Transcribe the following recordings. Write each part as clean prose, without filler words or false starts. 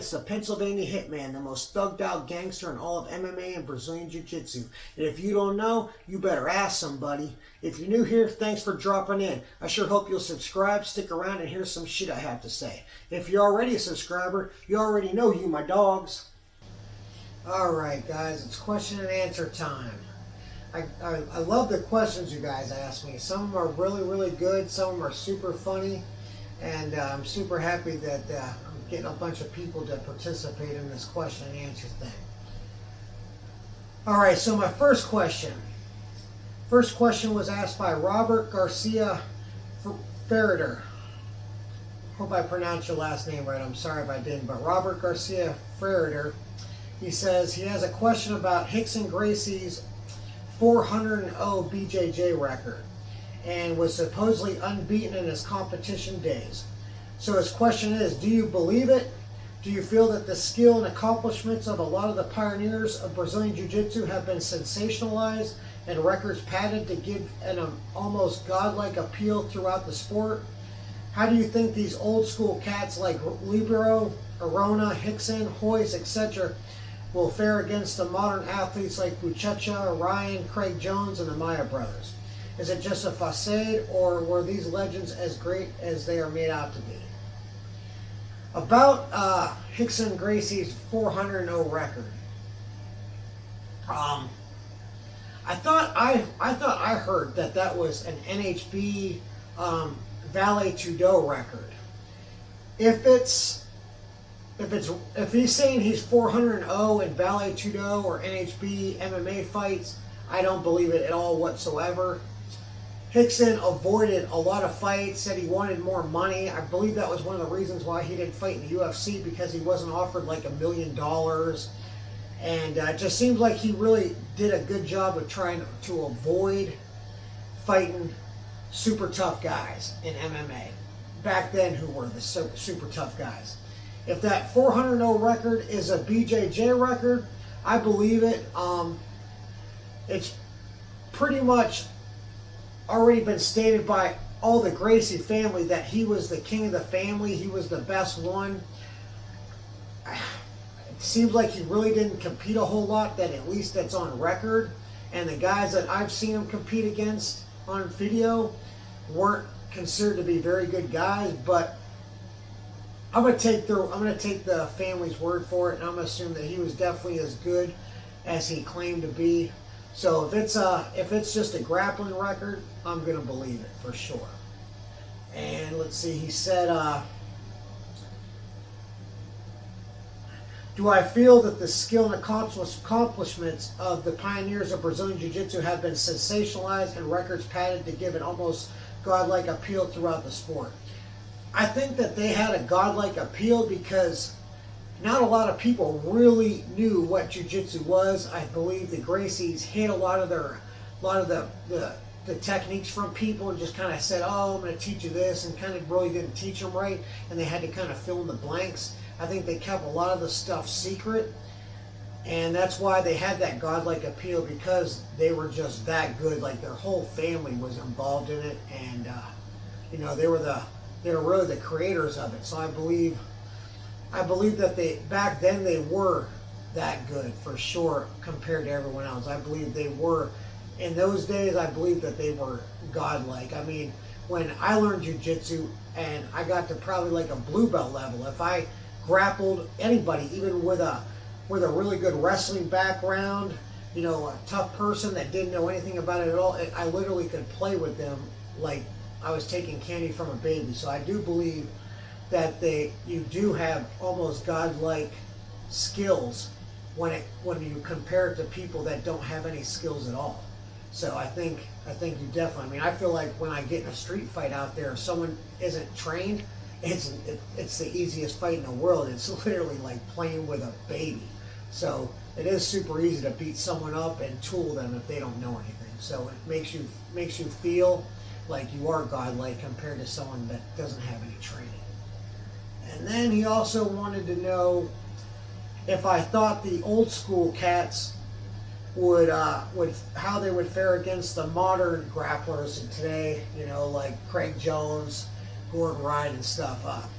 it's the Pennsylvania Hitman, the most thugged out gangster in all of MMA and Brazilian Jiu-Jitsu. And if you don't know, you better ask somebody. If you're new here, thanks for dropping in. I sure hope you'll subscribe, stick around, and hear some shit I have to say. If you're already a subscriber, you already know you my dogs. Alright guys, it's question and answer time. I love the questions you guys ask me. Some of them are really, really good. Some of them are super funny. And I'm super happy that I'm getting a bunch of people to participate in this question and answer thing. Alright, so my first question. First question was asked by Robert Garcia Ferreter. Hope I pronounced your last name right. I'm sorry if I didn't. But Robert Garcia Ferreter, he says he has a question about Rickson Gracie's 400-0 BJJ record and was supposedly unbeaten in his competition days. So his question is, do you believe it? Do you feel that the skill and accomplishments of a lot of the pioneers of Brazilian Jiu-Jitsu have been sensationalized and records padded to give an almost godlike appeal throughout the sport? How do you think these old school cats like Libero, Arona, Rickson, Hoist, etc. will fare against the modern athletes like Buchecha, Ryan, Craig Jones, and the Maya brothers? Is it just a facade, or were these legends as great as they are made out to be? About Rickson Gracie's 400-0 record. I thought I heard that was an NHB Valet Tudo record. If he's saying he's 400-0 in Valet Tudo or NHB MMA fights, I don't believe it at all whatsoever. Rickson avoided a lot of fights, said he wanted more money. I believe that was one of the reasons why he didn't fight in the UFC, because he wasn't offered like $1 million. And it just seems like he really did a good job of trying to avoid fighting super tough guys in MMA. Back then, who were the super tough guys. If that 400-0 record is a BJJ record, I believe it. It's pretty much already been stated by all the Gracie family that he was the king of the family. He was the best one. It seems like he really didn't compete a whole lot, that at least that's on record. And the guys that I've seen him compete against on video weren't considered to be very good guys, but I'm gonna take the family's word for it, and I'm gonna assume that he was definitely as good as he claimed to be. So if it's just a grappling record, I'm gonna believe it for sure. And let's see, he said, do I feel that the skill and accomplishments of the pioneers of Brazilian Jiu-Jitsu have been sensationalized and records padded to give an almost godlike appeal throughout the sport? I think that they had a godlike appeal because not a lot of people really knew what Jiu-Jitsu was. I believe the Gracies hid a lot of the techniques from people and just kind of said, oh, I'm going to teach you this, and kind of really didn't teach them right, and they had to kind of fill in the blanks. I think they kept a lot of the stuff secret, and that's why they had that godlike appeal, because they were just that good. Like, their whole family was involved in it, and you know, they were really the creators of it. So I believe that back then they were that good for sure compared to everyone else. I believe they were, in those days, I believe that they were godlike. I mean, when I learned jiu-jitsu and I got to probably like a blue belt level, if I grappled anybody, even with a really good wrestling background, you know, a tough person that didn't know anything about it at all, I literally could play with them like I was taking candy from a baby. So I do believe that you do have almost godlike skills when you compare it to people that don't have any skills at all. So I think you definitely. I mean, I feel like when I get in a street fight out there, if someone isn't trained, it's the easiest fight in the world. It's literally like playing with a baby. So it is super easy to beat someone up and tool them if they don't know anything. So it makes you feel like you are godlike compared to someone that doesn't have any training. And then he also wanted to know if I thought the old school cats would how they would fare against the modern grapplers of today, you know, like Craig Jones, Gordon Ryan and stuff.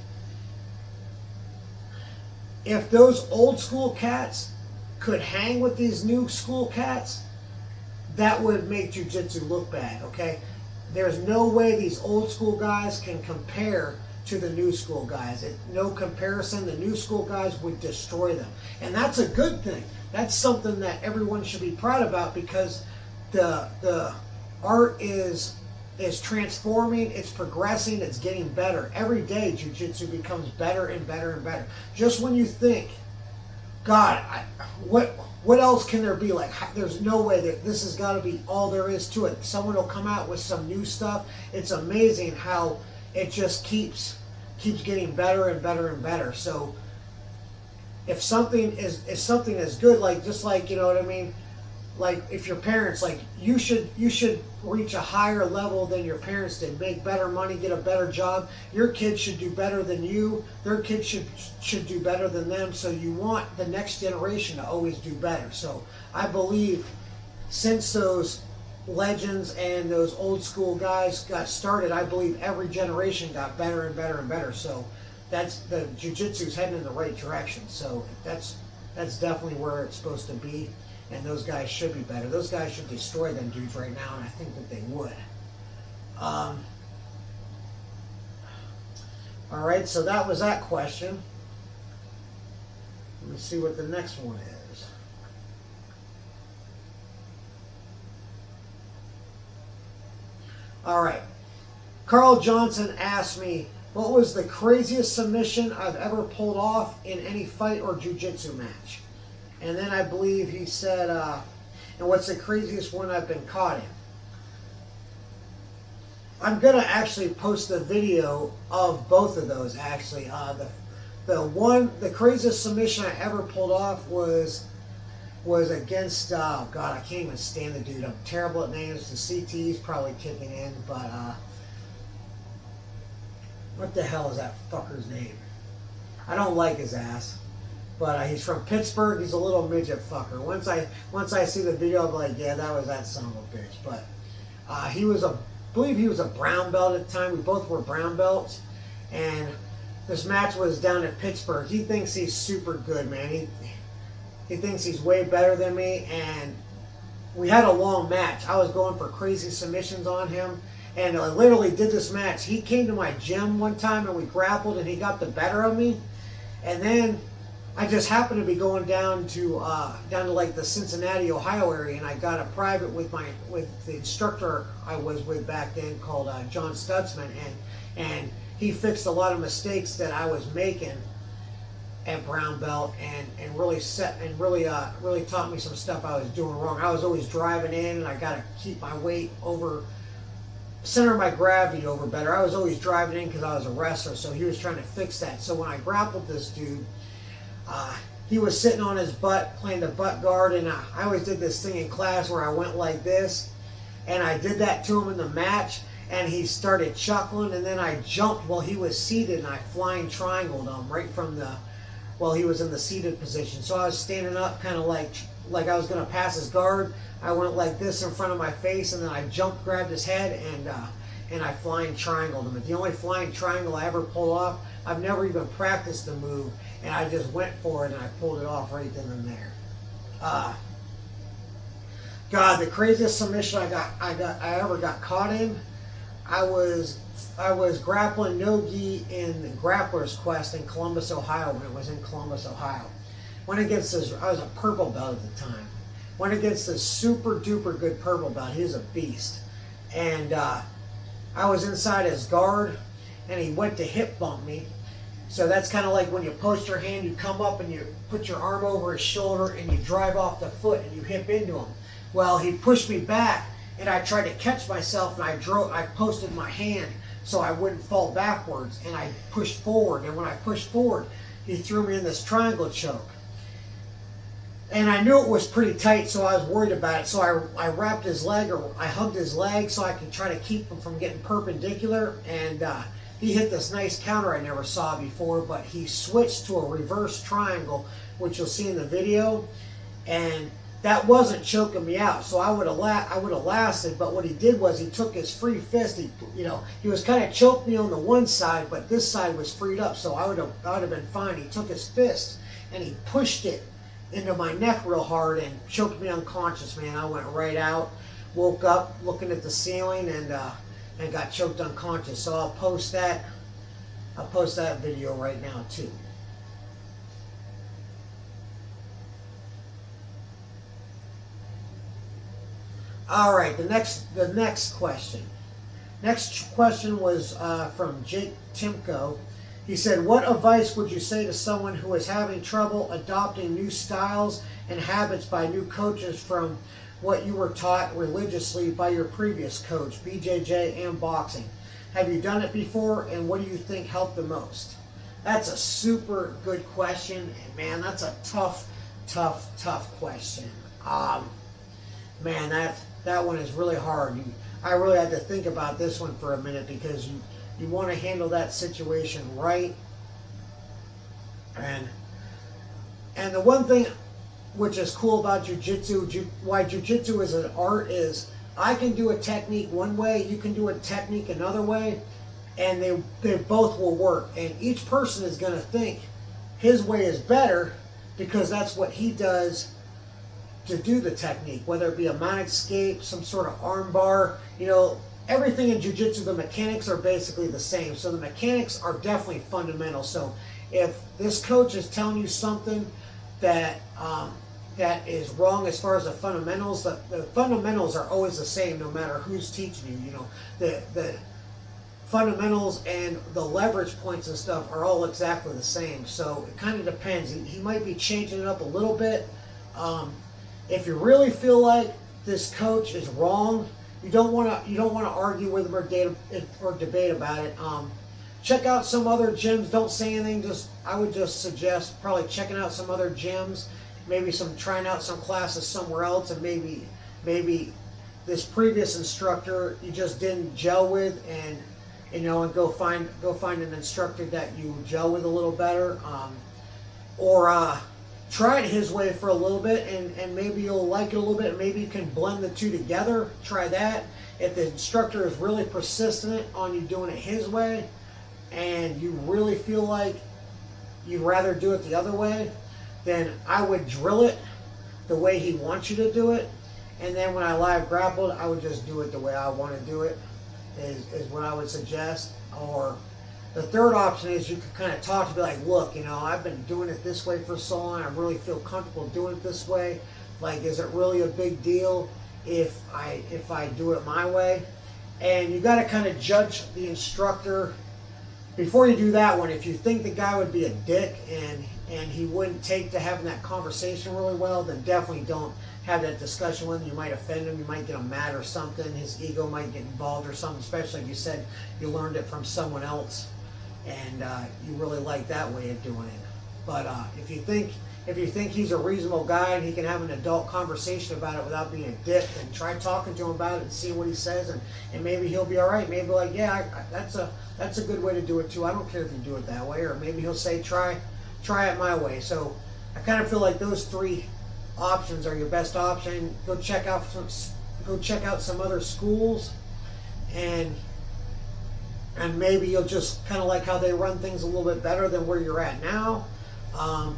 if those old school cats could hang with these new school cats, that would make jiu-jitsu look bad, okay? There's no way these old school guys can compare to the new school guys. No comparison. The new school guys would destroy them. And that's a good thing. That's something that everyone should be proud about, because the art is transforming, it's progressing, it's getting better. Every day jiu-jitsu becomes better and better and better. Just when you think, God, what else can there be? Like, there's no way that this has got to be all there is to it. Someone will come out with some new stuff. It's amazing how it just keeps getting better and better and better. So if something is good, like, just like, you know what I mean? Like, if your parents, like, you should reach a higher level than your parents did, make better money, get a better job. Your kids should do better than you. Their kids should do better than them. So you want the next generation to always do better. So I believe since those legends and those old school guys got started, I believe every generation got better and better and better. So that's, the jiu-jitsu's heading in the right direction. So that's definitely where it's supposed to be. And those guys should be better. Those guys should destroy them dudes right now, and I think that they would. All right, so that was that question. Let me see what the next one is. All right. Carl Johnson asked me, what was the craziest submission I've ever pulled off in any fight or jiu-jitsu match? And then I believe he said, and what's the craziest one I've been caught in? I'm going to actually post the video of both of those, actually. The craziest submission I ever pulled off was against, oh God, I can't even stand the dude. I'm terrible at names. The CT's probably kicking in, but what the hell is that fucker's name? I don't like his ass. But he's from Pittsburgh. He's a little midget fucker. Once I see the video, I'll be like, yeah, that was that son of a bitch. But I believe he was a brown belt at the time. We both were brown belts. And this match was down in Pittsburgh. He thinks he's super good, man. He thinks he's way better than me. And we had a long match. I was going for crazy submissions on him. And I literally did this match. He came to my gym one time and we grappled and he got the better of me. And then I just happened to be going down to like the Cincinnati, Ohio area, and I got a private with the instructor I was with back then called John Stutzman, and he fixed a lot of mistakes that I was making at brown belt, and really taught me some stuff I was doing wrong. I was always driving in, and I got to keep my weight over, center my gravity over better. I was always driving in because I was a wrestler, so he was trying to fix that. So when I grappled this dude, he was sitting on his butt playing the butt guard, and I always did this thing in class where I went like this, and I did that to him in the match, and he started chuckling, and then I jumped while he was seated, and I flying triangled him right from while he was in the seated position. So I was standing up kind of like I was going to pass his guard. I went like this in front of my face, and then I jumped, grabbed his head, and I flying triangled him. It's the only flying triangle I ever pulled off. I've never even practiced the move, and I just went for it, and I pulled it off right then and there. God, the craziest submission I ever got caught in, I was grappling no-gi in the Grapplers Quest in Columbus, Ohio, when it was in Columbus, Ohio. Went against this, I was a purple belt at the time. Went against this super duper good purple belt. He was a beast. And I was inside his guard, and he went to hip bump me. So that's kind of like when you post your hand, you come up and you put your arm over his shoulder and you drive off the foot and you hip into him. Well, he pushed me back, and I tried to catch myself, and I posted my hand so I wouldn't fall backwards, and I pushed forward. And when I pushed forward, he threw me in this triangle choke. And I knew it was pretty tight, so I was worried about it. So I wrapped his leg, or I hugged his leg so I could try to keep him from getting perpendicular. And he hit this nice counter I never saw before, but he switched to a reverse triangle, which you'll see in the video. And that wasn't choking me out, so I would have lasted. But what he did was he took his free fist. He was kind of choked me on the one side, but this side was freed up, so I would have been fine. He took his fist and he pushed it into my neck real hard and choked me unconscious, man. I went right out, woke up looking at the ceiling, and got choked unconscious. So I'll post that video right now too. All right, the next question. Next question was from Jake Timko. He said, what advice would you say to someone who is having trouble adopting new styles and habits by new coaches from what you were taught religiously by your previous coach, BJJ and boxing? Have you done it before, and what do you think helped the most? That's a super good question, and man, that's a tough question. Man, that one is really hard. I really had to think about this one for a minute, because you want to handle that situation right. And the one thing which is cool about jiu-jitsu, why jiu-jitsu is an art, is I can do a technique one way, you can do a technique another way, and they both will work. And each person is going to think his way is better because that's what he does to do the technique, whether it be a mount escape, some sort of arm bar. You know, everything in jiu-jitsu, the mechanics are basically the same. So the mechanics are definitely fundamental. So if this coach is telling you something that that is wrong as far as the fundamentals, the fundamentals are always the same no matter who's teaching you. You know, the fundamentals and the leverage points and stuff are all exactly the same. So it kind of depends. He might be changing it up a little bit. If you really feel like this coach is wrong, you don't want to argue with him or debate about it. Check out some other gyms. Don't say anything. I would just suggest probably checking out some other gyms, maybe trying out some classes somewhere else, and maybe this previous instructor you just didn't gel with, and go find an instructor that you gel with a little better, or try it his way for a little bit, and maybe you'll like it a little bit, and maybe you can blend the two together. Try that. If the instructor is really persistent on you doing it his way, and you really feel like you'd rather do it the other way, then I would drill it the way he wants you to do it, and then when I live grappled, I would just do it the way I want to do it, is what I would suggest. Or the third option is you could kind of talk to be like, look, I've been doing it this way for so long, I really feel comfortable doing it this way. Like, is it really a big deal if I do it my way? And you got to kind of judge the instructor before you do that one. If you think the guy would be a dick and he wouldn't take to having that conversation really well, then definitely don't have that discussion with him. You might offend him, you might get him mad or something, his ego might get involved or something, especially if you said you learned it from someone else and you really like that way of doing it. But if you think he's a reasonable guy and he can have an adult conversation about it without being a dick, then try talking to him about it and see what he says, and maybe he'll be all right. Maybe like, yeah, that's a good way to do it too. I don't care if you do it that way. Or maybe he'll say, try it my way. So I kind of feel like those three options are your best option. Go check out some other schools, and maybe you'll just kind of like how they run things a little bit better than where you're at now.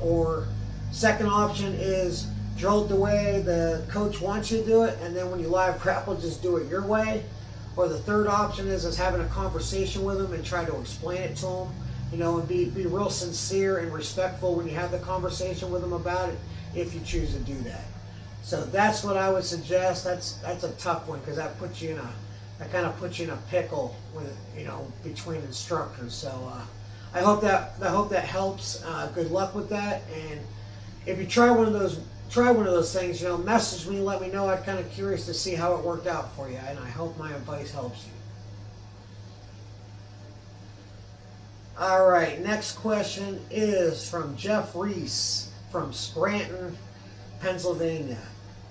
Or second option is drill it the way the coach wants you to do it, and then when you live grapple, just do it your way. Or the third option is having a conversation with him and try to explain it to him, and be real sincere and respectful when you have the conversation with him about it, if you choose to do that. So that's what I would suggest. That's a tough one, because that kind of puts you in a pickle with between instructors. So I hope that helps. Good luck with that. And if you try one of those things, message me, let me know. I'm kind of curious to see how it worked out for you, and I hope my advice helps you. All right, next question is from Jeff Reese from Scranton, Pennsylvania.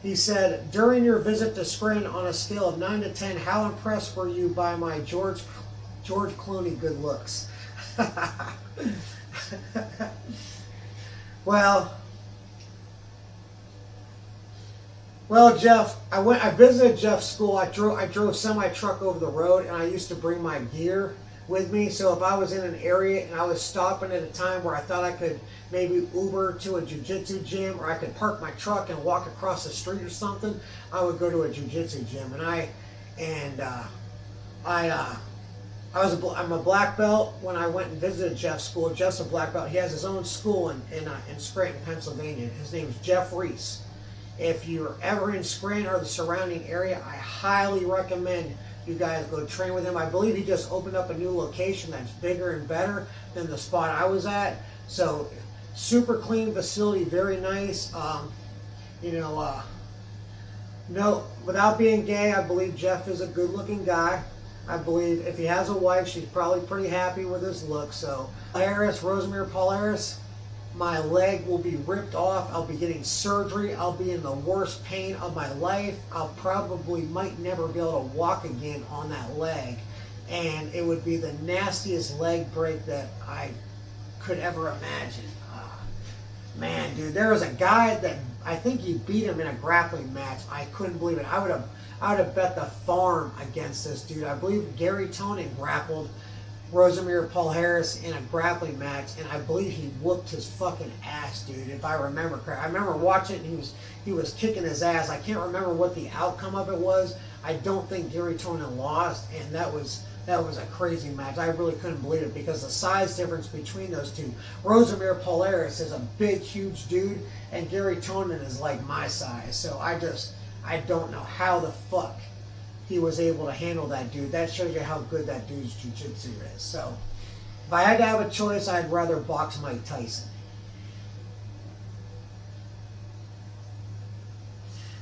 He said, during your visit to Scranton, on a scale of 9 to 10, how impressed were you by my George Clooney good looks? Well, Jeff, I visited Jeff's school. I drove semi truck over the road, and I used to bring my gear with me. So if I was in an area and I was stopping at a time where I thought I could maybe Uber to a jiu-jitsu gym, or I could park my truck and walk across the street or something, I would go to a jiu-jitsu gym. I'm a black belt. When I went and visited Jeff's school, Jeff's a black belt. He has his own school in Scranton, Pennsylvania. His name is Jeff Reese. If you're ever in Scranton or the surrounding area, I highly recommend you guys go train with him. I believe he just opened up a new location that's bigger and better than the spot I was at. So super clean facility, very nice. No, without being gay, I believe Jeff is a good-looking guy. I believe if he has a wife, she's probably pretty happy with his look. So, Rousimer Palhares, my leg will be ripped off. I'll be getting surgery. I'll be in the worst pain of my life. I'll probably might never be able to walk again on that leg. And it would be the nastiest leg break that I could ever imagine. Man, dude, there was a guy that I think he beat him in a grappling match. I couldn't believe it. I would have bet the farm against this dude. I believe Gary Tonin grappled Rousimer Palhares in a grappling match, and I believe he whooped his fucking ass, dude, if I remember correctly. I remember watching it, and he was kicking his ass. I can't remember what the outcome of it was. I don't think Gary Tonin lost, and that was a crazy match. I really couldn't believe it because the size difference between those two. Rousimer Palhares is a big, huge dude, and Gary Tonin is like my size. So I don't know how the fuck he was able to handle that dude. That shows you how good that dude's jiu-jitsu is. So if I had to have a choice, I'd rather box Mike Tyson.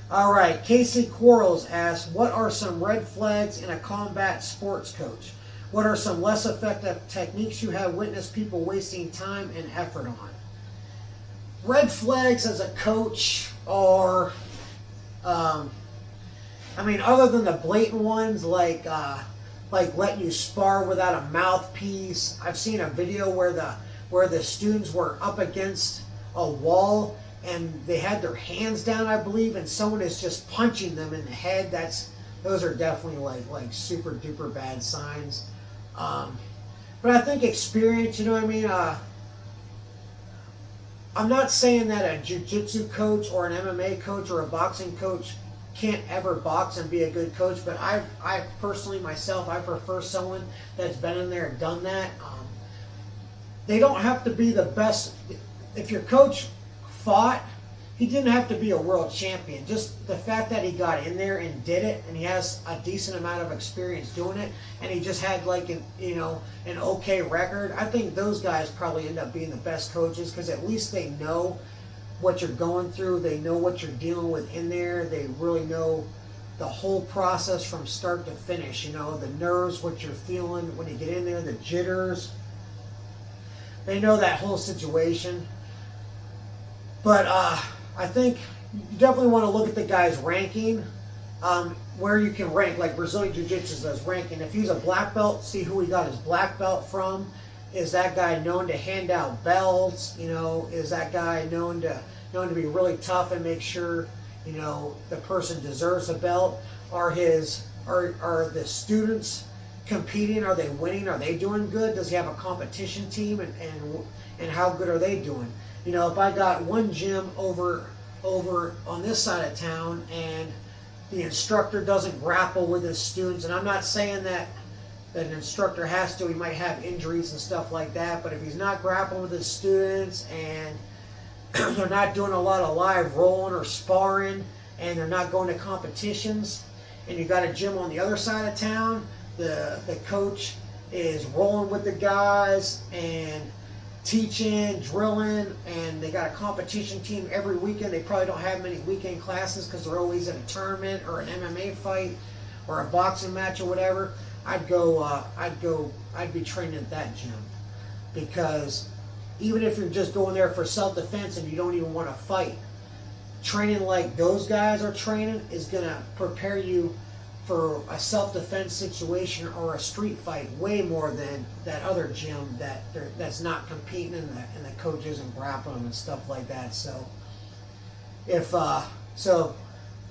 All right, Casey Quarles asks, what are some red flags in a combat sports coach? What are some less effective techniques you have witnessed people wasting time and effort on? Red flags as a coach are, other than the blatant ones like letting you spar without a mouthpiece. I've seen a video where the students were up against a wall and they had their hands down, I believe, and someone is just punching them in the head. Those are definitely like super duper bad signs. But I think experience, you know what I mean? I'm not saying that a jiu-jitsu coach or an MMA coach or a boxing coach can't ever box and be a good coach, but I personally myself, I prefer someone that's been in there and done that. They don't have to be the best. If your coach fought, he didn't have to be a world champion. Just the fact that he got in there and did it, and he has a decent amount of experience doing it, and he just had like an okay record. I think those guys probably end up being the best coaches because at least they know what you're going through. They know what you're dealing with in there. They really know the whole process from start to finish. The nerves, what you're feeling when you get in there, the jitters. They know that whole situation. But I think you definitely want to look at the guy's ranking, where you can rank, like Brazilian Jiu-Jitsu does ranking. If he's a black belt, see who he got his black belt from. Is that guy known to hand out belts? Is that guy known to be really tough and make sure the person deserves a belt? Are the students competing? Are they winning? Are they doing good? Does he have a competition team? And how good are they doing? If I got one gym over on this side of town and the instructor doesn't grapple with his students, and I'm not saying that an instructor has to, he might have injuries and stuff like that, but if he's not grappling with his students and they're not doing a lot of live rolling or sparring and they're not going to competitions, and you got a gym on the other side of town, the coach is rolling with the guys and teaching, drilling, and they got a competition team every weekend. They probably don't have many weekend classes because they're always in a tournament or an MMA fight or a boxing match or whatever. I'd be training at that gym, because even if you're just going there for self-defense and you don't even want to fight, training like those guys are training is going to prepare you for a self-defense situation or a street fight way more than that other gym that's not competing and the coach isn't grappling and stuff like that. So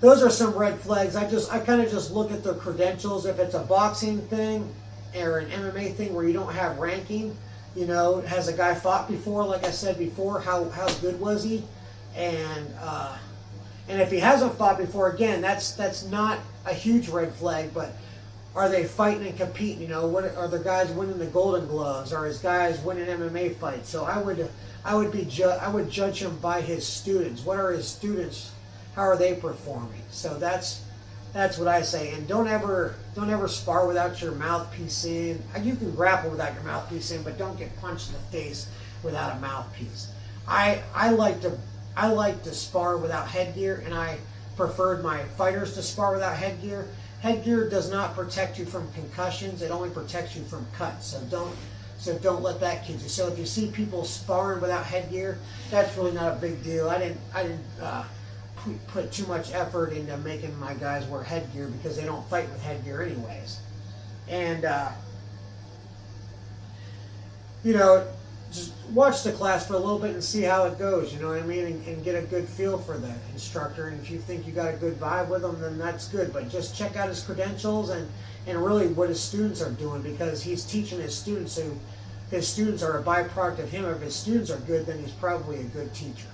those are some red flags. I kind of just look at their credentials. If it's a boxing thing or an MMA thing where you don't have ranking. You know, has a guy fought before? Like I said before, how good was he? And if he hasn't fought before, again, that's not a huge red flag. But are they fighting and competing? You know, what are the guys winning the Golden Gloves? Are his guys winning MMA fights? So I would judge him by his students. What are his students? How are they performing? So that's what I say. And don't ever spar without your mouthpiece in. You can grapple without your mouthpiece in, but don't get punched in the face without a mouthpiece. I like to spar without headgear, and I preferred my fighters to spar without headgear. Headgear does not protect you from concussions. It only protects you from cuts. So don't let that kid you. So if you see people sparring without headgear, that's really not a big deal. I didn't put too much effort into making my guys wear headgear because they don't fight with headgear anyways. And you know, just watch the class for a little bit and see how it goes, you know what I mean, and get a good feel for the instructor. And if you think you got a good vibe with him, then that's good. But just check out his credentials and really what his students are doing, because he's teaching his students. So his students are a byproduct of him. If his students are good, then he's probably a good teacher.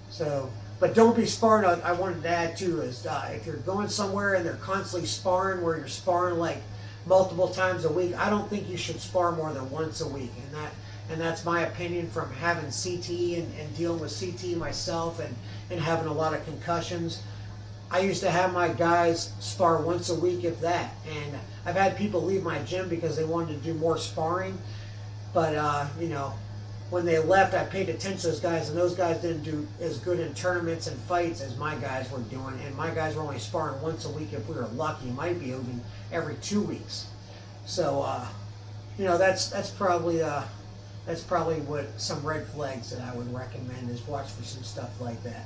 So, but don't be sparring. I wanted to add too is if you're going somewhere and they're constantly sparring, where you're sparring like multiple times a week, I don't think you should spar more than once a week. And that's my opinion from having CTE and dealing with CTE myself and having a lot of concussions. I used to have my guys spar once a week, if that. And I've had people leave my gym because they wanted to do more sparring. But, you know, when they left, I paid attention to those guys, and those guys didn't do as good in tournaments and fights as my guys were doing. And my guys were only sparring once a week if we were lucky. Might be even every 2 weeks. So, you know, that's probably what some red flags that I would recommend is watch for some stuff like that.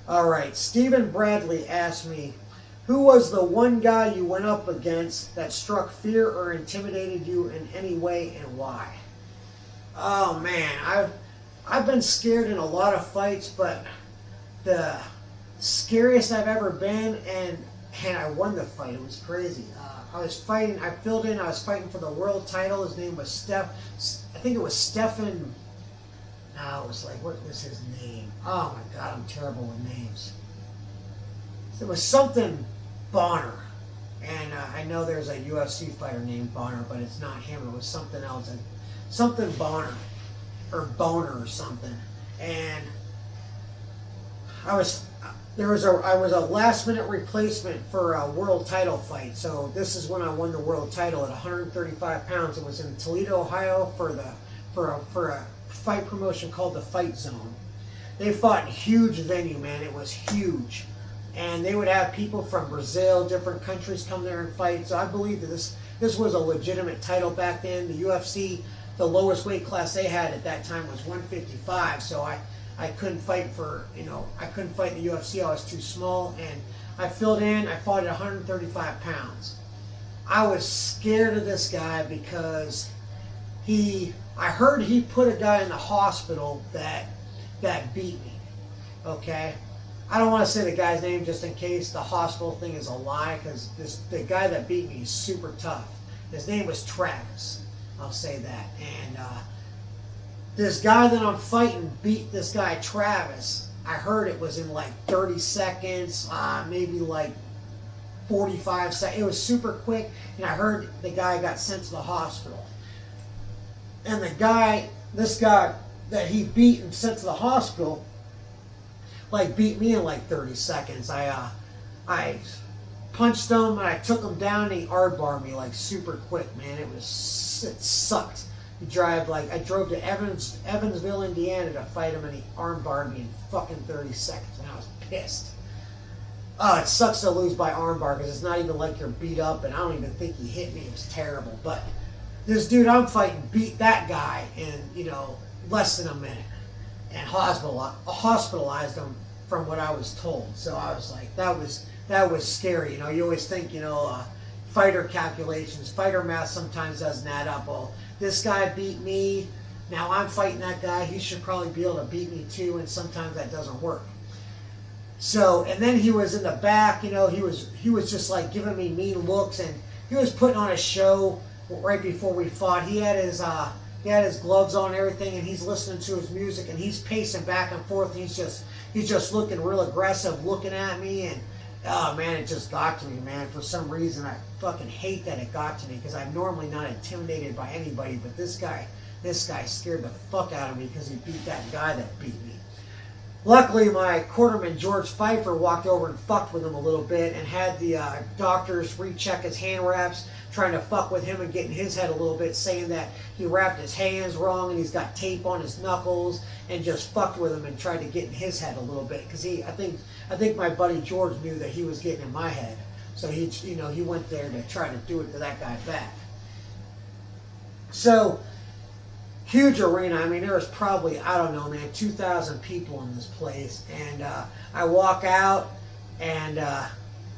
All right, Stephen Bradley asked me, who was the one guy you went up against that struck fear or intimidated you in any way, and why? Oh man, I've been scared in a lot of fights, but the scariest I've ever been, and I won the fight. It was crazy. I was fighting for the world title. His name was I think it was Stefan. No, it was like, what was his name? Oh my God, I'm terrible with names. It was something Bonner. And I know there's a UFC fighter named Bonner, but it's not him. It was something else. Something Bonner. Or Boner or something. And I was a last minute replacement for a world title fight. So this is when I won the world title at 135 pounds. It was in Toledo, Ohio for a fight promotion called the Fight Zone. They fought in a huge venue, man. It was huge. And they would have people from Brazil, different countries come there and fight. So I believe that this was a legitimate title back then. The UFC, the lowest weight class they had at that time was 155. So I couldn't fight I couldn't fight in the UFC. I was too small. And I filled in. I fought at 135 pounds. I was scared of this guy because I heard he put a guy in the hospital that beat me. Okay? I don't want to say the guy's name just in case the hospital thing is a lie, because the guy that beat me is super tough. His name was Travis. I'll say that. And this guy that I'm fighting beat this guy Travis. I heard it was in like 30 seconds, maybe like 45 seconds. It was super quick, and I heard the guy got sent to the hospital. And this guy that he beat and sent to the hospital, like beat me in like 30 seconds. I punched him and I took him down and he armbarred me like super quick, man. It sucked. I drove to Evansville, Indiana to fight him, and he armbarred me in fucking 30 seconds, and I was pissed. Oh, it sucks to lose by armbar because it's not even like you're beat up, and I don't even think he hit me. It was terrible. But this dude I'm fighting beat that guy in, less than a minute, and hospitalized him from what I was told. So I was like, that was scary. You know, you always think, you know, fighter calculations, fighter math sometimes doesn't add up. Well, this guy beat me. Now I'm fighting that guy. He should probably be able to beat me too. And sometimes that doesn't work. So, and then he was in the back. You know, he was just like giving me mean looks, and he was putting on a show right before we fought. He had his gloves on and everything, and he's listening to his music, and he's pacing back and forth. And he's just looking real aggressive, looking at me, and oh man, it just got to me, man. For some reason, I fucking hate that it got to me, because I'm normally not intimidated by anybody, but this guy scared the fuck out of me because he beat that guy that beat me. Luckily, my quarterman, George Pfeiffer, walked over and fucked with him a little bit and had the doctors recheck his hand wraps, trying to fuck with him and get in his head a little bit, saying that he wrapped his hands wrong and he's got tape on his knuckles, and just fucked with him and tried to get in his head a little bit, because I think my buddy George knew that he was getting in my head, so he went there to try to do it to that guy back. So, huge arena. I mean, there was probably, I don't know, man, 2,000 people in this place. And I walk out, and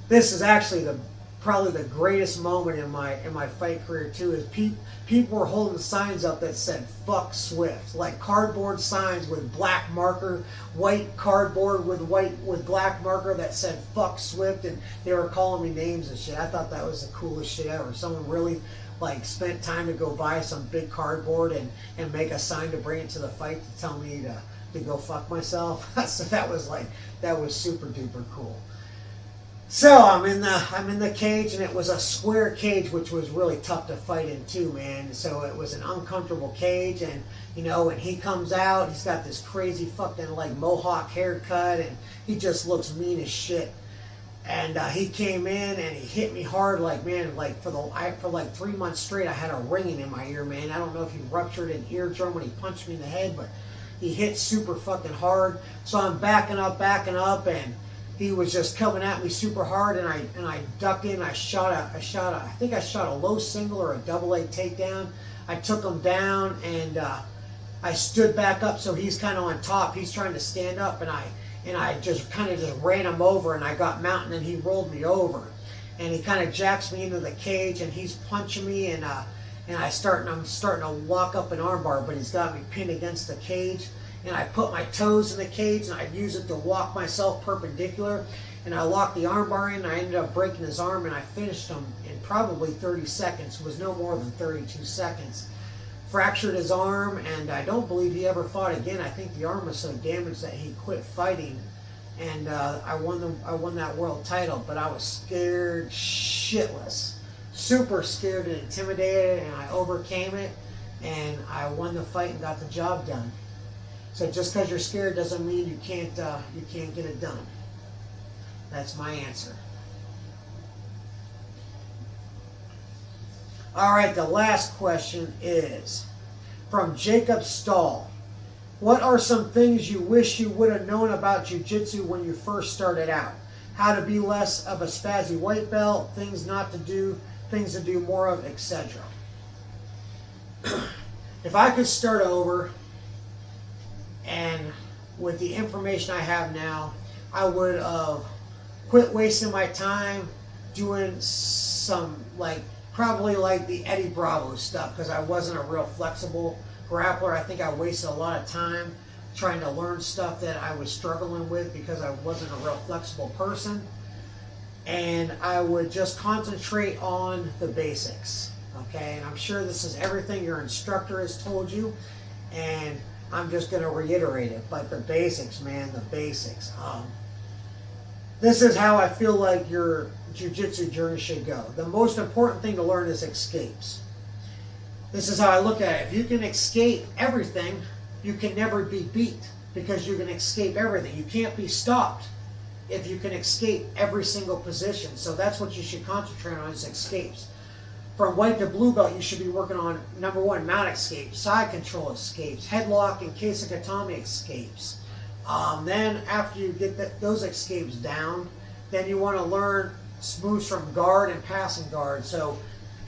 this is actually probably the greatest moment in my fight career too. Is people were holding signs up that said "Fuck Swift," like cardboard signs with black marker, white cardboard with black marker that said "Fuck Swift," and they were calling me names and shit. I thought that was the coolest shit ever. Someone really like spent time to go buy some big cardboard and make a sign to bring it to the fight to tell me to go fuck myself. So that was super duper cool. So I'm in the cage, and it was a square cage, which was really tough to fight in too, man. So it was an uncomfortable cage, and you know, when he comes out, he's got this crazy fucking like mohawk haircut, and he just looks mean as shit. And he came in and he hit me hard, like, man, like for like 3 months straight I had a ringing in my ear, man. I don't know if he ruptured an eardrum when he punched me in the head, but he hit super fucking hard. So I'm backing up, and he was just coming at me super hard, and I ducked in. I think I shot a low single or a double A takedown. I took him down, and I stood back up, so he's kind of on top. He's trying to stand up, and I just kind of just ran him over, and I got mounted, and he rolled me over, and he kind of jacks me into the cage, and he's punching me, and I'm starting to walk up an armbar, but he's got me pinned against the cage, and I put my toes in the cage, and I use it to walk myself perpendicular, and I locked the armbar in, and I ended up breaking his arm, and I finished him in probably 30 seconds. It was no more than 32 seconds. Fractured his arm, and I don't believe he ever fought again. I think the arm was so damaged that he quit fighting, and I won that world title. But I was scared shitless, super scared and intimidated, and I overcame it, and I won the fight and got the job done. So just because you're scared doesn't mean you can't get it done. That's my answer. All right, the last question is from Jacob Stahl. What are some things you wish you would have known about jiu-jitsu when you first started out? How to be less of a spazzy white belt, things not to do, things to do more of, etc. If I could start over, and with the information I have now, I would have quit wasting my time doing some probably like the Eddie Bravo stuff, because I wasn't a real flexible grappler. I think I wasted a lot of time trying to learn stuff that I was struggling with because I wasn't a real flexible person. And I would just concentrate on the basics, okay? And I'm sure this is everything your instructor has told you, and I'm just going to reiterate it, but the basics, man, the basics. This is how I feel like your jiu-jitsu journey should go. The most important thing to learn is escapes. This is how I look at it. If you can escape everything, you can never be beat, because you can escape everything. You can't be stopped if you can escape every single position. So that's what you should concentrate on, is escapes. From white to blue belt, you should be working on, number one, mount escapes, side control escapes, headlock and Keisakatame escapes. Then after you get those escapes down, then you want to learn moves from guard and passing guard. So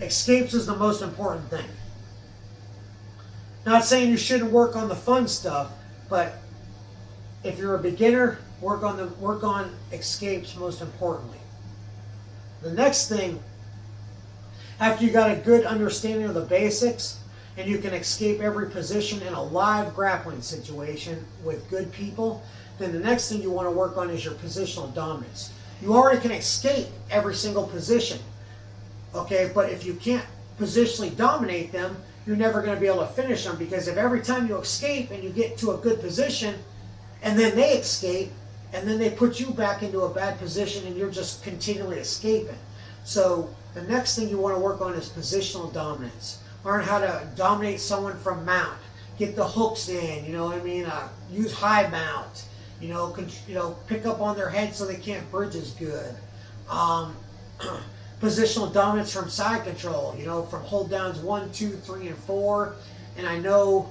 escapes is the most important thing. Not saying you shouldn't work on the fun stuff, but if you're a beginner, work on escapes most importantly. The next thing, after you got a good understanding of the basics and you can escape every position in a live grappling situation with good people, then the next thing you want to work on is your positional dominance. You already can escape every single position, okay? But if you can't positionally dominate them, you're never going to be able to finish them, because if every time you escape and you get to a good position and then they escape and then they put you back into a bad position and you're just continually escaping. So the next thing you want to work on is positional dominance. Learn how to dominate someone from mount. Get the hooks in, you know what I mean? Use high mount. You know, pick up on their head so they can't bridge as good. Positional dominance from side control. You know, from hold downs 1, 2, 3, and 4. And I know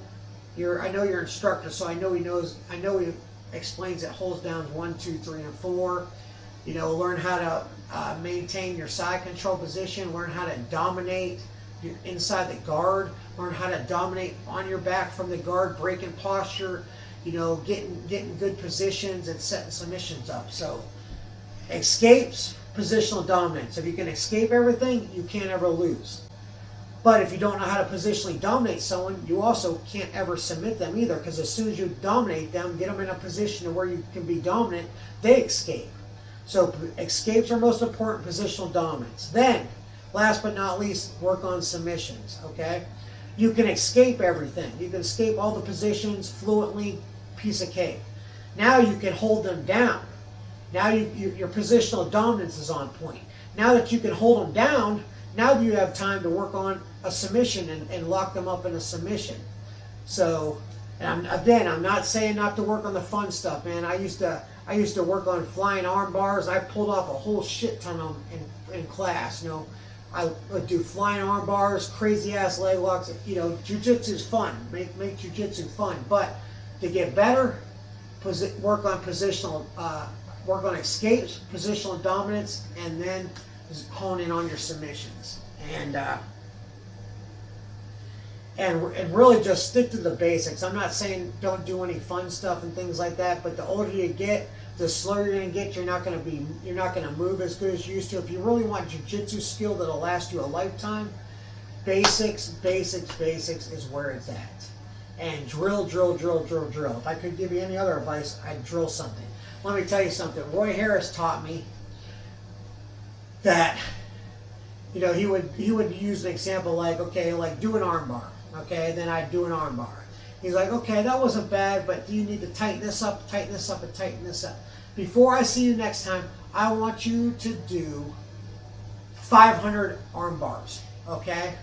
your instructor, so I know he knows. I know he explains that holds downs 1, 2, 3, and 4. You know, learn how to maintain your side control position. Learn how to dominate inside the guard. Learn how to dominate on your back from the guard, breaking posture. You know, getting good positions and setting submissions up. So, escapes, positional dominance. If you can escape everything, you can't ever lose. But if you don't know how to positionally dominate someone, you also can't ever submit them either, because as soon as you dominate them, get them in a position where you can be dominant, they escape. So escapes are most important, positional dominance. Then, last but not least, work on submissions, okay? You can escape everything. You can escape all the positions fluently, piece of cake. Now you can hold them down. Now your positional dominance is on point. Now that you can hold them down, now you have time to work on a submission and lock them up in a submission. So, and I'm not saying not to work on the fun stuff, man. I used to work on flying arm bars. I pulled off a whole shit ton of them in class. You know, I would do flying arm bars, crazy ass leg locks. You know, jiu-jitsu is fun. Make jiu-jitsu fun. But to get better, work on positional, work on escapes, positional dominance, and then just hone in on your submissions. And really just stick to the basics. I'm not saying don't do any fun stuff and things like that, but the older you get, the slower you're gonna get. You're not gonna move as good as you used to. If you really want jiu-jitsu skill that'll last you a lifetime, basics is where it's at. And drill. If I could give you any other advice, I'd drill something. Let me tell you something. Roy Harris taught me that, you know, he would use an example like, okay, like do an arm bar. Okay, then I'd do an arm bar. He's like, okay, that wasn't bad, but do you need to tighten this up, and tighten this up? Before I see you next time, I want you to do 500 arm bars, okay?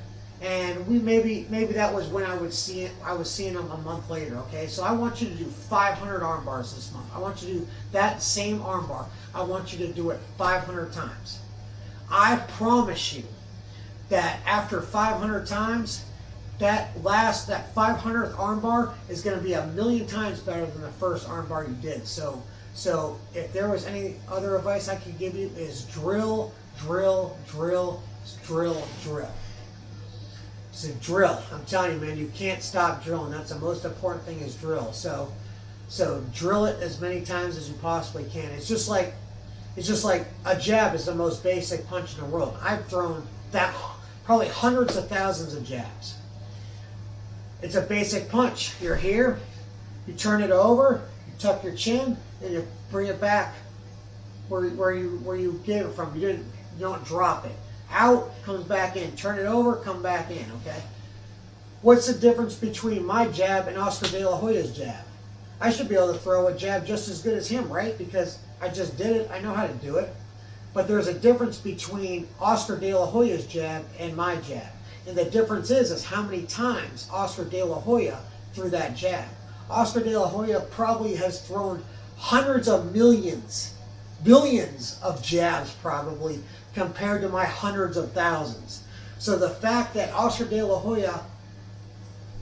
And maybe that was when I was seeing him a month later, okay? So I want you to do 500 arm bars this month. I want you to do that same arm bar. I want you to do it 500 times. I promise you that after 500 times, that 500th arm bar is going to be 1,000,000 times better than the first arm bar you did. So if there was any other advice I could give you, is drill. So drill. I'm telling you, man, you can't stop drilling. That's the most important thing, is drill. So drill it as many times as you possibly can. It's just like a jab is the most basic punch in the world. I've thrown that probably hundreds of thousands of jabs. It's a basic punch. You're here, you turn it over, you tuck your chin, and you bring it back where you gave it from. You don't drop it. Out, comes back in. Turn it over, come back in, okay? What's the difference between my jab and Oscar De La Hoya's jab? I should be able to throw a jab just as good as him, right? Because I just did it. I know how to do it. But there's a difference between Oscar De La Hoya's jab and my jab. And the difference is how many times Oscar De La Hoya threw that jab. Oscar De La Hoya probably has thrown hundreds of millions, billions of jabs probably, compared to my hundreds of thousands. So the fact that Oscar De La Hoya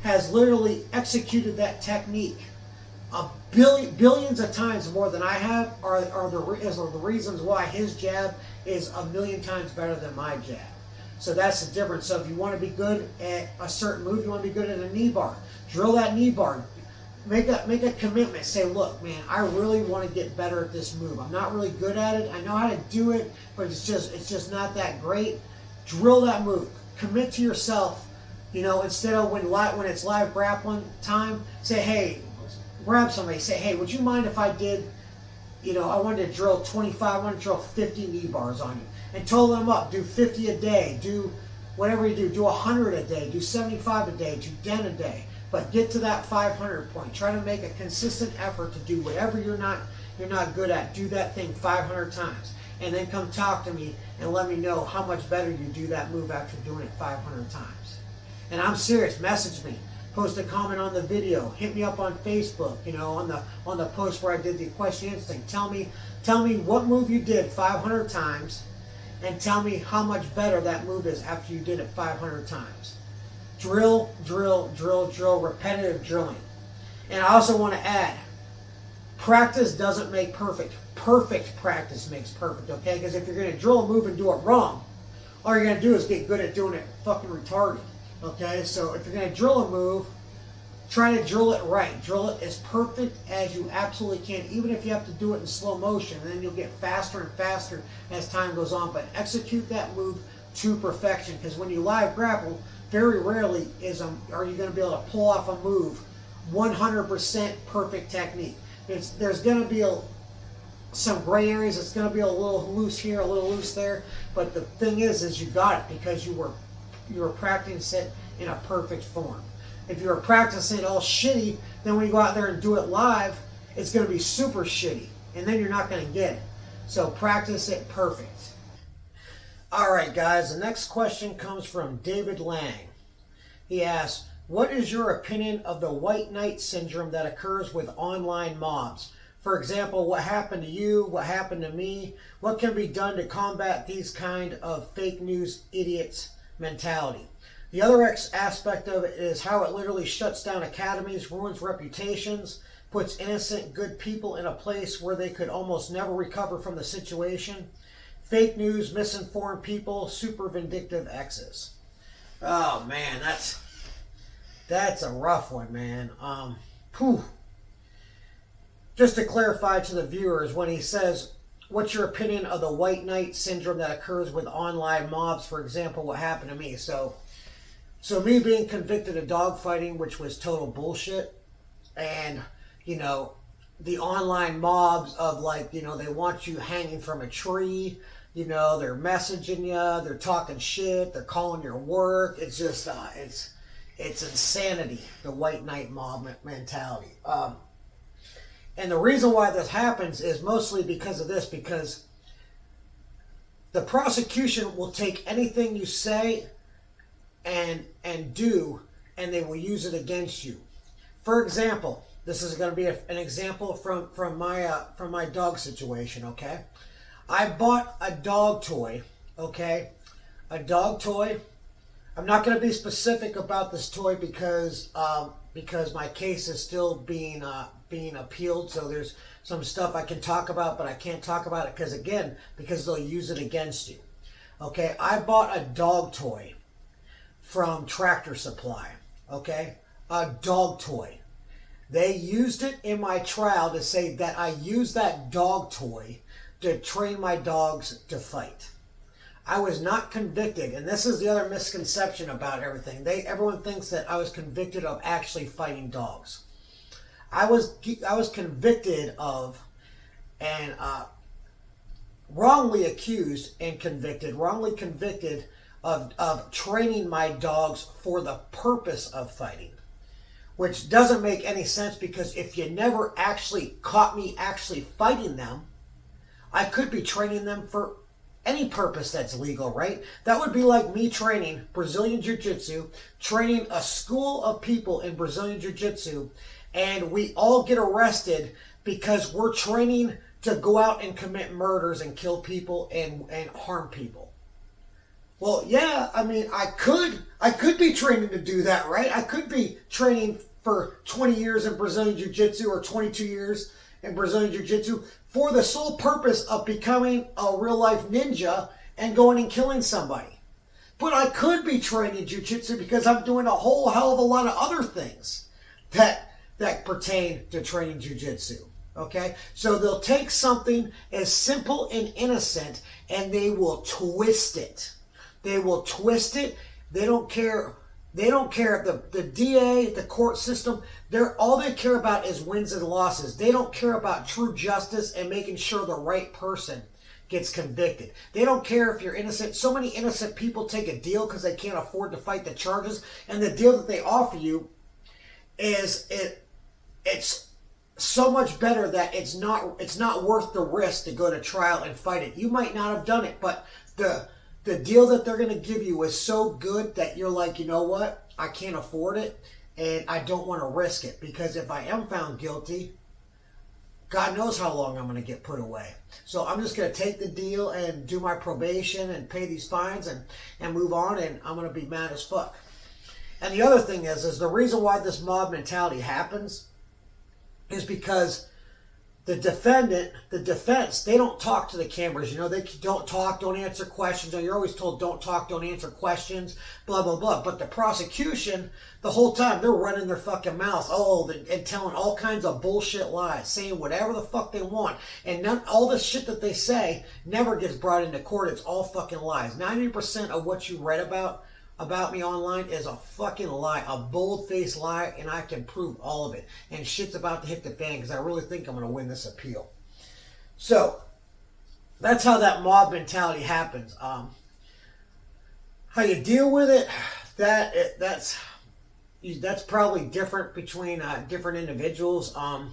has literally executed that technique billions of times more than I have are the reasons why his jab is 1,000,000 times better than my jab. So that's the difference. So if you want to be good at a certain move, you want to be good at a knee bar, drill that knee bar. make a commitment. Say, look, man, I really want to get better at this move. I'm not really good at it. I know how to do it, but it's just not that great. Drill that move. Commit to yourself. You know, instead of when it's live grappling time, say, hey, grab somebody. Say, hey, would you mind if I did, you know, I wanted to drill 25, I want to drill 50 knee bars on you. And total them up. Do 50 a day. Do whatever you do. Do 100 a day. Do 75 a day. Do 10 a day. But get to that 500 point. Try to make a consistent effort to do whatever you're not good at. Do that thing 500 times. And then come talk to me and let me know how much better you do that move after doing it 500 times. And I'm serious. Message me. Post a comment on the video. Hit me up on Facebook. You know, on the post where I did the question answer thing. Tell me what move you did 500 times, and tell me how much better that move is after you did it 500 times. Drill, drill, drill, drill. Repetitive drilling. And I also want to add, practice doesn't make perfect. Perfect practice makes perfect. Okay? Because if you're going to drill a move and do it wrong, all you're going to do is get good at doing it fucking retarded. Okay, so if you're going to drill a move, try to drill it right. Drill it as perfect as you absolutely can, even if you have to do it in slow motion. And then you'll get faster and faster as time goes on. But execute that move to perfection. Because when you live grapple, very rarely are you going to be able to pull off a move 100% perfect technique. There's going to be some gray areas. It's going to be a little loose here, a little loose there. But the thing is you got it because you were practicing it in a perfect form. If you were practicing it all shitty, then when you go out there and do it live, it's going to be super shitty. And then you're not going to get it. So practice it perfect. Alright guys, the next question comes from David Lang. He asks, what is your opinion of the white knight syndrome that occurs with online mobs? For example, what happened to you? What happened to me? What can be done to combat these kind of fake news idiots mentality? The other aspect of it is how it literally shuts down academies, ruins reputations, puts innocent, good people in a place where they could almost never recover from the situation. Fake news, misinformed people, super vindictive exes. Oh man, that's a rough one, man. Just to clarify to the viewers, when he says, what's your opinion of the white knight syndrome that occurs with online mobs? For example, what happened to me? So me being convicted of dogfighting, which was total bullshit, and, you know, the online mobs of, like, you know, they want you hanging from a tree, you know, they're messaging you, they're talking shit, they're calling your work. It's just, it's insanity, the white knight mob mentality. And the reason why this happens is mostly because of this, because the prosecution will take anything you say and do, and they will use it against you. For example, this is going to be an example from my dog situation. Okay, I bought a dog toy. Okay, a dog toy. I'm not going to be specific about this toy because my case is still being appealed. So there's some stuff I can talk about, but I can't talk about it because they'll use it against you. Okay, I bought a dog toy from Tractor Supply. Okay, a dog toy. They used it in my trial to say that I used that dog toy to train my dogs to fight. I was not convicted, and this is the other misconception about everything. Everyone thinks that I was convicted of actually fighting dogs. I was convicted of and wrongly convicted of training my dogs for the purpose of fighting, which doesn't make any sense, because if you never actually caught me actually fighting them, I could be training them for any purpose that's legal, right? That would be like me training Brazilian Jiu-Jitsu, training a school of people in Brazilian Jiu-Jitsu, and we all get arrested because we're training to go out and commit murders and kill people and harm people. Well, yeah, I mean, I could be training to do that, right? I could be training for 20 years in Brazilian Jiu-Jitsu or 22 years in Brazilian Jiu-Jitsu for the sole purpose of becoming a real-life ninja and going and killing somebody. But I could be training Jiu-Jitsu because I'm doing a whole hell of a lot of other things that that pertain to training jiu-jitsu. Okay, so they'll take something as simple and innocent and they will twist it. They will twist it. They don't care. They don't care. The DA, the court system, all they care about is wins and losses. They don't care about true justice and making sure the right person gets convicted. They don't care if you're innocent. So many innocent people take a deal because they can't afford to fight the charges, and the deal that they offer you it's so much better that it's not worth the risk to go to trial and fight it. You might not have done it, but the deal that they're going to give you is so good that you're like, you know what? I can't afford it, and I don't want to risk it, because if I am found guilty, God knows how long I'm going to get put away. So I'm just going to take the deal and do my probation and pay these fines and move on, and I'm going to be mad as fuck. And the other thing is the reason why this mob mentality happens is because the defense, they don't talk to the cameras. You know, they don't talk, don't answer questions. You're always told don't talk, don't answer questions, blah, blah, blah. But the prosecution, the whole time, they're running their fucking mouths, and telling all kinds of bullshit lies, saying whatever the fuck they want. And all the shit that they say never gets brought into court. It's all fucking lies. 90% of what you read about me online is a fucking lie, a bold-faced lie, and I can prove all of it. And shit's about to hit the fan because I really think I'm going to win this appeal. So, that's how that mentality happens. How you deal with it, that's probably different between different individuals. I'll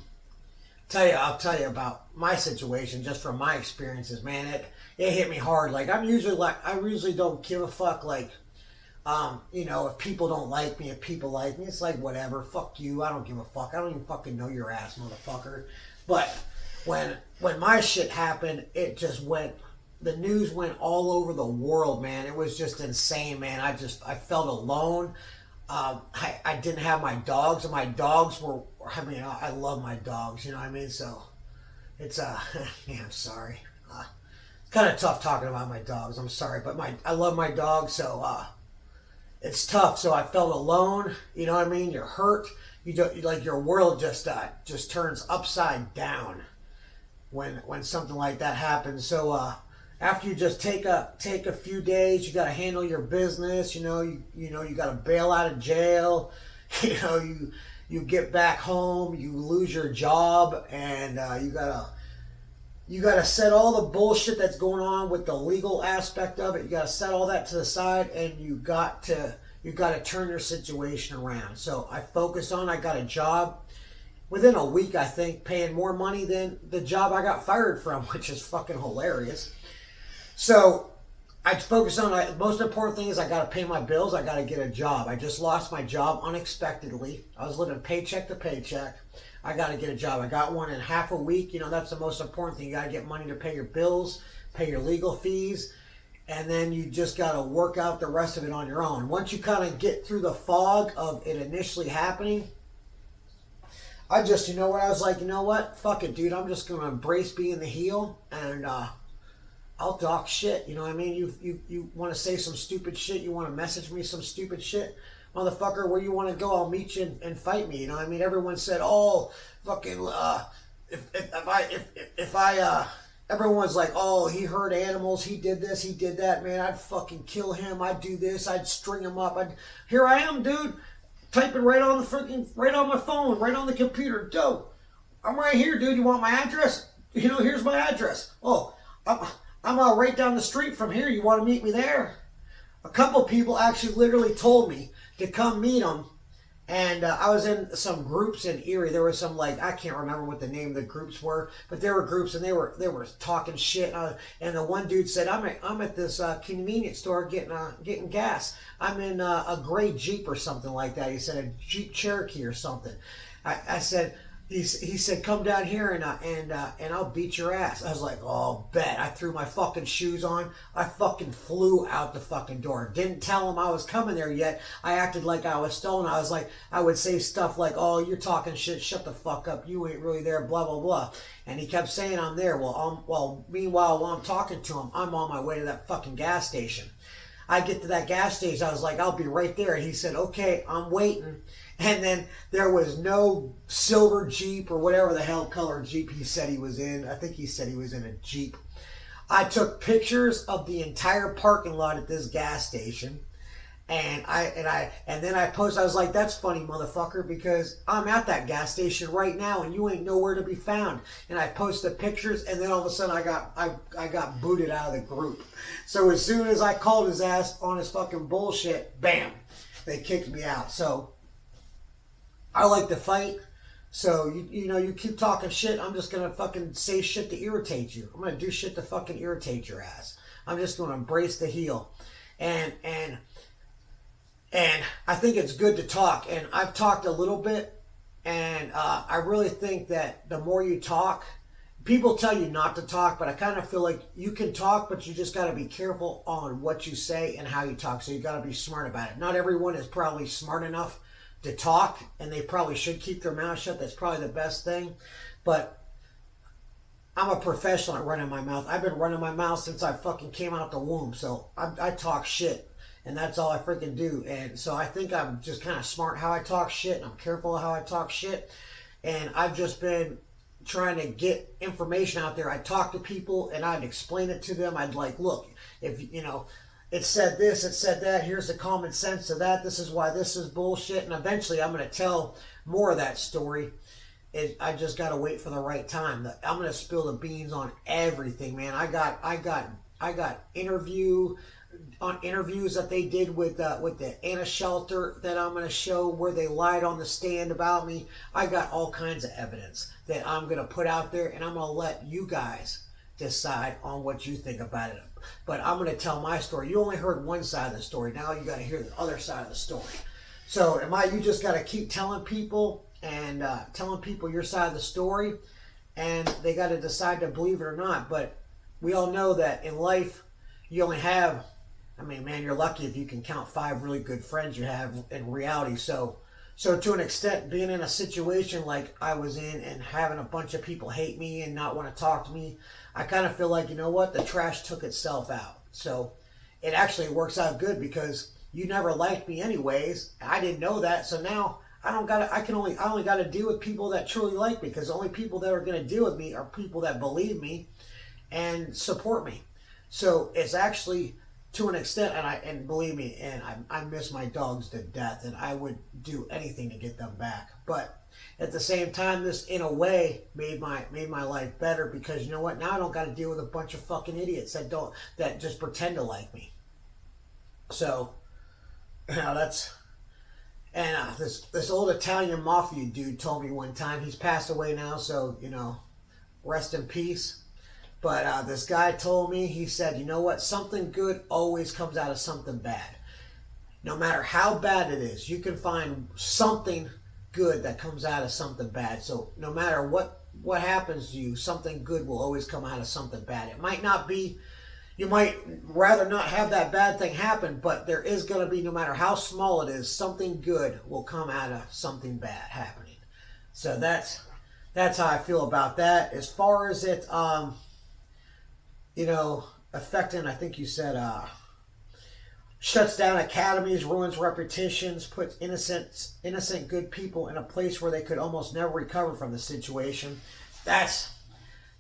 tell you about my situation just from my experiences, man. It hit me hard. Like I usually don't give a fuck. Like, you know, if people don't like me, if people like me, it's like, whatever, fuck you, I don't give a fuck, I don't even fucking know your ass, motherfucker. But when my shit happened, it just the news went all over the world, man. It was just insane, man. I felt alone. I didn't have my dogs, and my dogs were, I mean, I love my dogs, you know what I mean? So, it's, yeah, I'm sorry. It's kind of tough talking about my dogs, I'm sorry, but I love my dogs, so, it's tough. So I felt alone. You know what I mean? You're hurt. Like your world just turns upside down when something like that happens. So after you just take a few days, you got to handle your business. You know you got to bail out of jail. You know you get back home. You lose your job, and you gotta set all the bullshit that's going on with the legal aspect of it. You gotta set all that to the side, and you got to turn your situation around. So I focused on. I got a job within a week, I think, paying more money than the job I got fired from, which is fucking hilarious. So I focused on. The most important thing is I gotta pay my bills. I gotta get a job. I just lost my job unexpectedly. I was living paycheck to paycheck. I got to get a job. I got one in half a week. You know, that's the most important thing. You got to get money to pay your bills, pay your legal fees, and then you just got to work out the rest of it on your own. Once you kind of get through the fog of it initially happening, I just, I was like, you know what? Fuck it, dude. I'm just going to embrace being the heel, and I'll talk shit. You know what I mean? You want to say some stupid shit? You want to message me some stupid shit? Motherfucker, where you want to go, I'll meet you and fight me. You know what I mean? Everyone said, oh, fucking, everyone's like, oh, he hurt animals, he did this, he did that, man, I'd fucking kill him, I'd do this, I'd string him up, here I am, dude, typing right on my phone, right on the computer, dope, I'm right here, dude, you want my address? Here's my address. Oh, I'm right down the street from here, you want to meet me there? A couple people actually literally told me to come meet them, and I was in some groups in Erie. There was some, like, I can't remember what the name of the groups were, but there were groups, and they were talking shit. And the one dude said, "I'm at this convenience store getting gas. I'm in a gray Jeep or something like that." He said a Jeep Cherokee or something. I said. He said, come down here and I'll beat your ass. I was like, oh, bet. I threw my fucking shoes on. I fucking flew out the fucking door. Didn't tell him I was coming there yet. I acted like I was stolen. I was like, I would say stuff like, oh, you're talking shit. Shut the fuck up. You ain't really there, blah, blah, blah. And he kept saying I'm there. Meanwhile, while I'm talking to him, I'm on my way to that fucking gas station. I get to that gas station. I was like, I'll be right there. And he said, okay, I'm waiting. And then there was no silver Jeep or whatever the hell color Jeep he said he was in. I think he said he was in a Jeep. I took pictures of the entire parking lot at this gas station. And then I posted, I was like, that's funny, motherfucker, because I'm at that gas station right now and you ain't nowhere to be found. And I posted pictures, and then all of a sudden I got booted out of the group. So as soon as I called his ass on his fucking bullshit, bam, they kicked me out. So I like to fight. So you keep talking shit, I'm just gonna fucking say shit to irritate you. I'm gonna do shit to fucking irritate your ass. I'm just gonna embrace the heel. And I think it's good to talk. And I've talked a little bit. And I really think that the more you talk, people tell you not to talk, but I kind of feel like you can talk, but you just got to be careful on what you say and how you talk. So you got to be smart about it. Not everyone is probably smart enough to talk, and they probably should keep their mouth shut. That's probably the best thing. But I'm a professional at running my mouth. I've been running my mouth since I fucking came out the womb. So I talk shit. And that's all I freaking do. And so I think I'm just kind of smart how I talk shit. And I'm careful how I talk shit. And I've just been trying to get information out there. I'd talk to people and I'd explain it to them. I'd like, look, if it said this, it said that, here's the common sense of that. This is why this is bullshit. And eventually I'm going to tell more of that story. I just got to wait for the right time. I'm going to spill the beans on everything, man. I got interviews that they did with the Anna Shelter that I'm going to show where they lied on the stand about me. I got all kinds of evidence that I'm going to put out there, and I'm going to let you guys decide on what you think about it. But I'm going to tell my story. You only heard one side of the story. Now you got to hear the other side of the story. So you just got to keep telling people and telling people your side of the story, and they got to decide to believe it or not. But we all know that in life, you only have, I mean, man, you're lucky if you can count 5 really good friends you have in reality. So to an extent, being in a situation like I was in and having a bunch of people hate me and not want to talk to me, I kind of feel like, you know what, the trash took itself out. So it actually works out good because you never liked me anyways. I didn't know that. So now I only got to deal with people that truly like me, because the only people that are going to deal with me are people that believe me and support me. So it's actually, to an extent, and believe me, and I miss my dogs to death, and I would do anything to get them back. But at the same time, this in a way made my life better, because you know what? Now I don't got to deal with a bunch of fucking idiots that just pretend to like me. So that's. And this old Italian mafia dude told me one time, he's passed away now, so rest in peace. But this guy told me, he said, you know what? Something good always comes out of something bad. No matter how bad it is, you can find something good that comes out of something bad. So no matter what happens to you, something good will always come out of something bad. It might not be, you might rather not have that bad thing happen, but there is going to be, no matter how small it is, something good will come out of something bad happening. So that's how I feel about that. As far as it, affecting, I think you said, shuts down academies, ruins reputations, puts innocent good people in a place where they could almost never recover from the situation. That's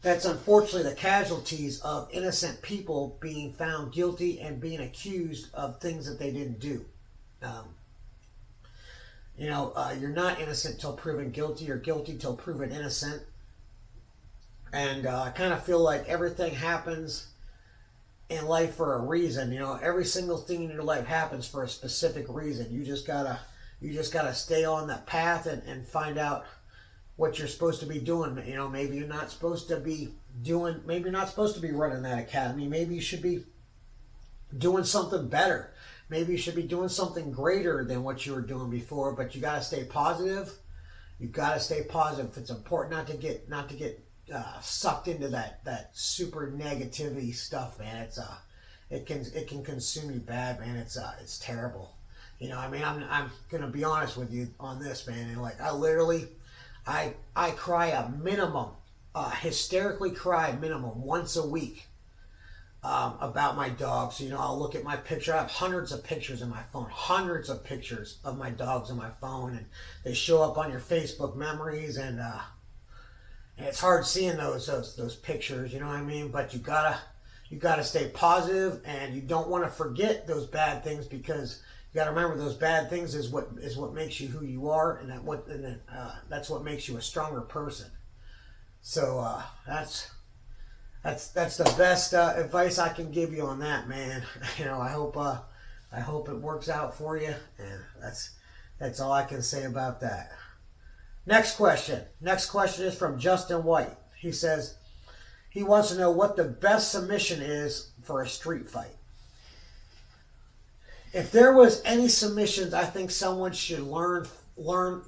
unfortunately the casualties of innocent people being found guilty and being accused of things that they didn't do. You're not innocent till proven guilty. You're guilty till proven innocent. And I kind of feel like everything happens in life for a reason. Every single thing in your life happens for a specific reason. You just gotta stay on that path and find out what you're supposed to be doing. Maybe you're not supposed to be running that academy. Maybe you should be doing something better. Maybe you should be doing something greater than what you were doing before. But you gotta stay positive. You gotta stay positive. It's important not to get sucked into that super negativity stuff, man. It can consume you bad, man. It's terrible. I'm gonna be honest with you on this, man. And like, I cry a minimum, hysterically cry minimum once a week about my dogs. You know, I'll look at my picture. I have hundreds of pictures in my phone, hundreds of pictures of my dogs in my phone, and they show up on your Facebook memories, and it's hard seeing those pictures. You know what I mean? But you gotta stay positive, and you don't want to forget those bad things, because you gotta remember those bad things is what makes you who you are, and that's what makes you a stronger person. So that's the best advice I can give you on that, man. You know, I hope it works out for you, and that's all I can say about that. Next question. Next question is from Justin White. He says he wants to know what the best submission is for a street fight. If there was any submissions I think someone should learn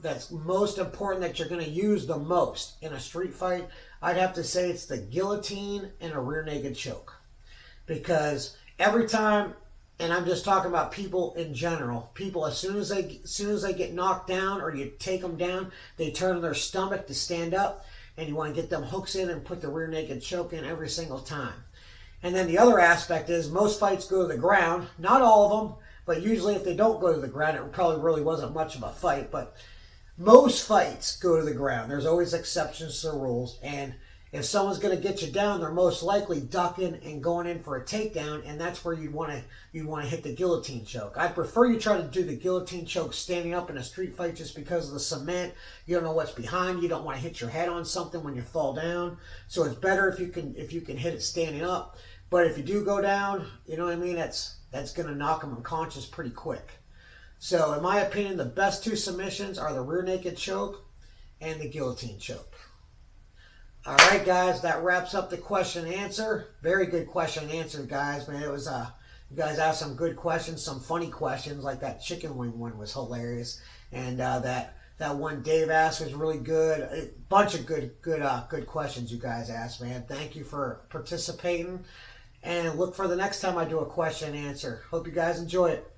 that's most important, that you're going to use the most in a street fight, I'd have to say it's the guillotine and a rear naked choke. Because every time, and I'm just talking about people in general, people as soon as they get knocked down or you take them down, they turn on their stomach to stand up, and you want to get them hooks in and put the rear naked choke in every single time. And then the other aspect is most fights go to the ground. Not all of them, but usually if they don't go to the ground, it probably really wasn't much of a fight. But most fights go to the ground. There's always exceptions to the rules. And if someone's going to get you down, they're most likely ducking and going in for a takedown, and that's where you'd want to hit the guillotine choke. I prefer you try to do the guillotine choke standing up in a street fight, just because of the cement. You don't know what's behind. You don't want to hit your head on something when you fall down. So it's better if you can hit it standing up. But if you do go down, you know what I mean, that's going to knock them unconscious pretty quick. So in my opinion, the best two submissions are the rear naked choke and the guillotine choke. All right, guys, that wraps up the question and answer. Very good question and answer, guys. Man, it was you guys asked some good questions, some funny questions, like that chicken wing one was hilarious, and that one Dave asked was really good. A bunch of good questions you guys asked, man. Thank you for participating, and look for the next time I do a question and answer. Hope you guys enjoy it.